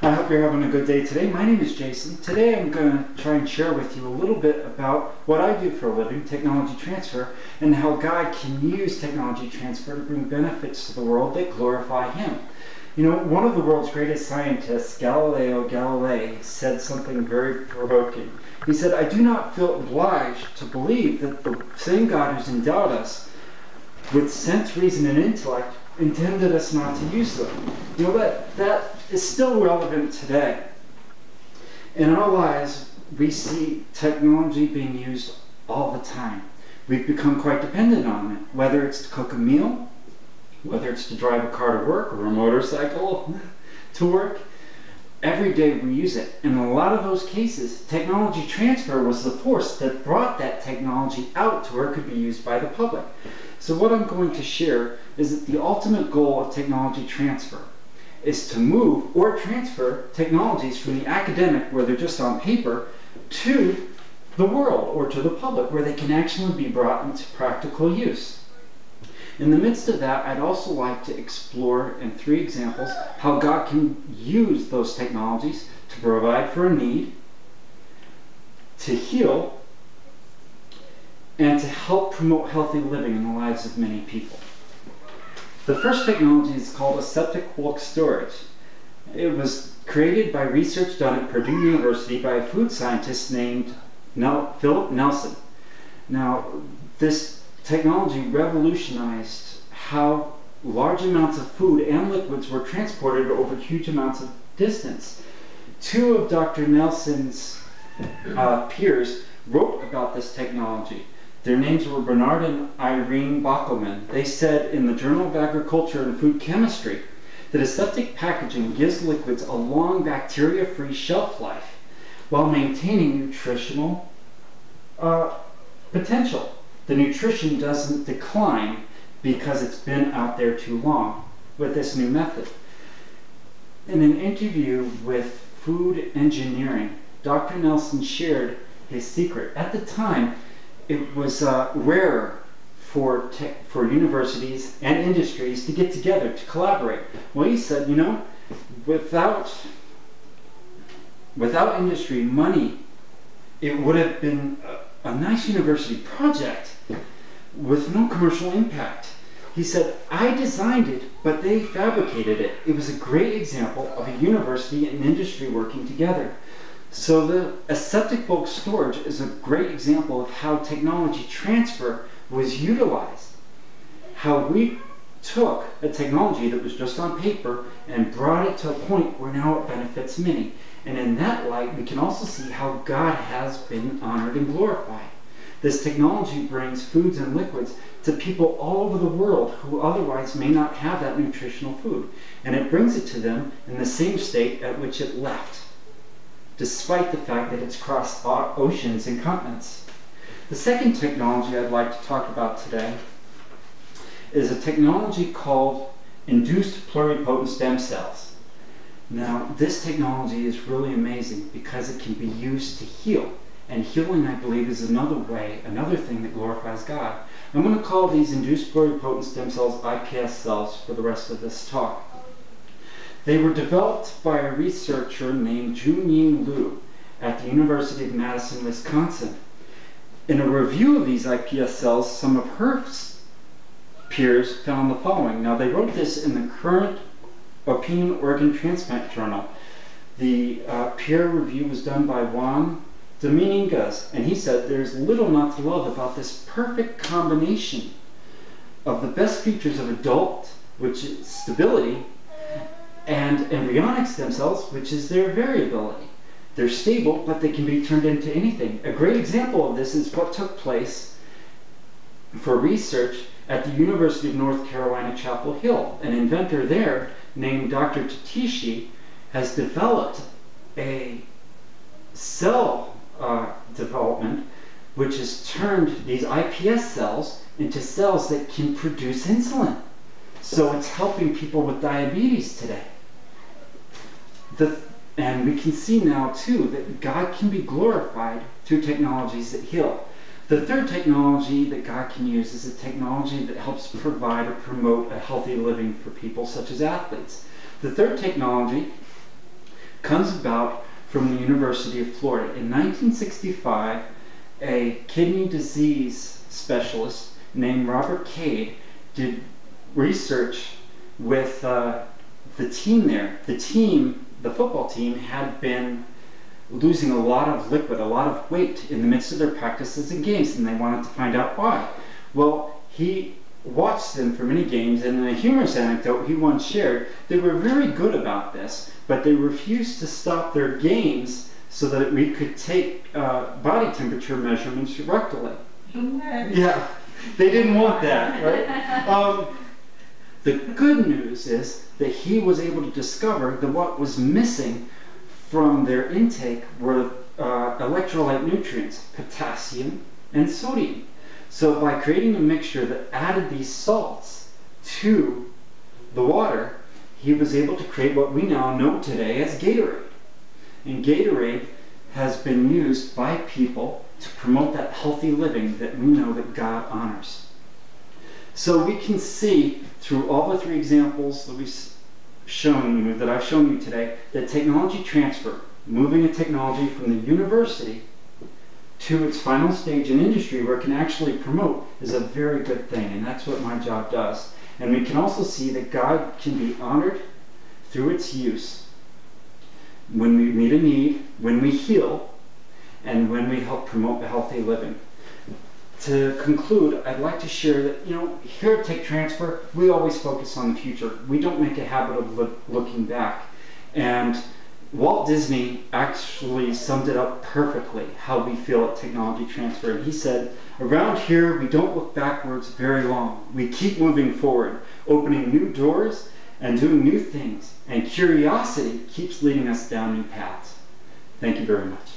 I hope you're having a good day today. My name is Jason. Today I'm going to try and share with you a little bit about what I do for a living, technology transfer, and how God can use technology transfer to bring benefits to the world that glorify Him. You know, one of the world's greatest scientists, Galileo Galilei, said something very provoking. He said, "I do not feel obliged to believe that the same God who's endowed us with sense, reason, and intellect intended us not to use them." You know, that is still relevant today. In our lives, we see technology being used all the time. We've become quite dependent on it, whether it's to cook a meal, whether it's to drive a car to work or a motorcycle to work. Every day we use it. In a lot of those cases, technology transfer was the force that brought that technology out to where it could be used by the public. So what I'm going to share is that the ultimate goal of technology transfer is to move or transfer technologies from the academic, where they're just on paper, to the world or to the public, where they can actually be brought into practical use. In the midst of that, I'd also like to explore in 3 examples how God can use those technologies to provide for a need, to heal, and to help promote healthy living in the lives of many people. The first technology is called aseptic bulk storage. It was created by research done at Purdue University by a food scientist named Philip Nelson. Now, this technology revolutionized how large amounts of food and liquids were transported over huge amounts of distance. 2 of Dr. Nelson's peers wrote about this technology. Their names were Bernard and Irene Bockelman. They said in the Journal of Agriculture and Food Chemistry that aseptic packaging gives liquids a long bacteria-free shelf life while maintaining nutritional potential. The nutrition doesn't decline because it's been out there too long with this new method. In an interview with Food Engineering, Dr. Nelson shared his secret. At the time, it was rare for universities and industries to get together to collaborate. Well, he said, you know, without industry, money, it would have been a nice university project with no commercial impact. He said, I designed it, but they fabricated it. It was a great example of a university and industry working together. So the aseptic bulk storage is a great example of how technology transfer was utilized. How we took a technology that was just on paper and brought it to a point where now it benefits many. And in that light, we can also see how God has been honored and glorified. This technology brings foods and liquids to people all over the world who otherwise may not have that nutritional food. And it brings it to them in the same state at which it left, despite the fact that it's crossed oceans and continents. The second technology I'd like to talk about today is a technology called induced pluripotent stem cells. Now, this technology is really amazing because it can be used to heal. And healing, I believe, is another thing that glorifies God. I'm going to call these induced pluripotent stem cells iPS cells for the rest of this talk. They were developed by a researcher named Junying Liu at the University of Madison, Wisconsin. In a review of these iPS cells, some of her peers found the following. Now, they wrote this in the current Opinion Organ Transplant Journal. The peer review was done by Juan Dominguez, and he said, there's little not to love about this perfect combination of the best features of adult, which is stability, and embryonic stem cells, which is their variability. They're stable, but they can be turned into anything. A great example of this is what took place for research at the University of North Carolina, Chapel Hill. An inventor there named Dr. Tatishi has developed a cell development which has turned these iPS cells into cells that can produce insulin. So it's helping people with diabetes today. And we can see now too that God can be glorified through technologies that heal. The third technology that God can use is a technology that helps provide or promote a healthy living for people such as athletes. The third technology comes about from the University of Florida. In 1965, a kidney disease specialist named Robert Cade did research with the team there. The football team, had been losing a lot of liquid, a lot of weight in the midst of their practices and games, and they wanted to find out why. Well, he watched them for many games, and in a humorous anecdote he once shared, they were very good about this, but they refused to stop their games so that we could take body temperature measurements rectally. Yeah, they didn't want that, right? The good news is that he was able to discover that what was missing from their intake were electrolyte nutrients, potassium and sodium. So by creating a mixture that added these salts to the water, he was able to create what we now know today as Gatorade. And Gatorade has been used by people to promote that healthy living that we know that God honors. So we can see through all the three examples that I've shown you today, that technology transfer, moving a technology from the university to its final stage in industry where it can actually promote, is a very good thing, and that's what my job does. And we can also see that God can be honored through its use when we meet a need, when we heal, and when we help promote a healthy living. To conclude, I'd like to share that, here at Tech Transfer, we always focus on the future. We don't make a habit of looking back. And Walt Disney actually summed it up perfectly, how we feel at Technology Transfer. And he said, around here, we don't look backwards very long. We keep moving forward, opening new doors and doing new things. And curiosity keeps leading us down new paths. Thank you very much.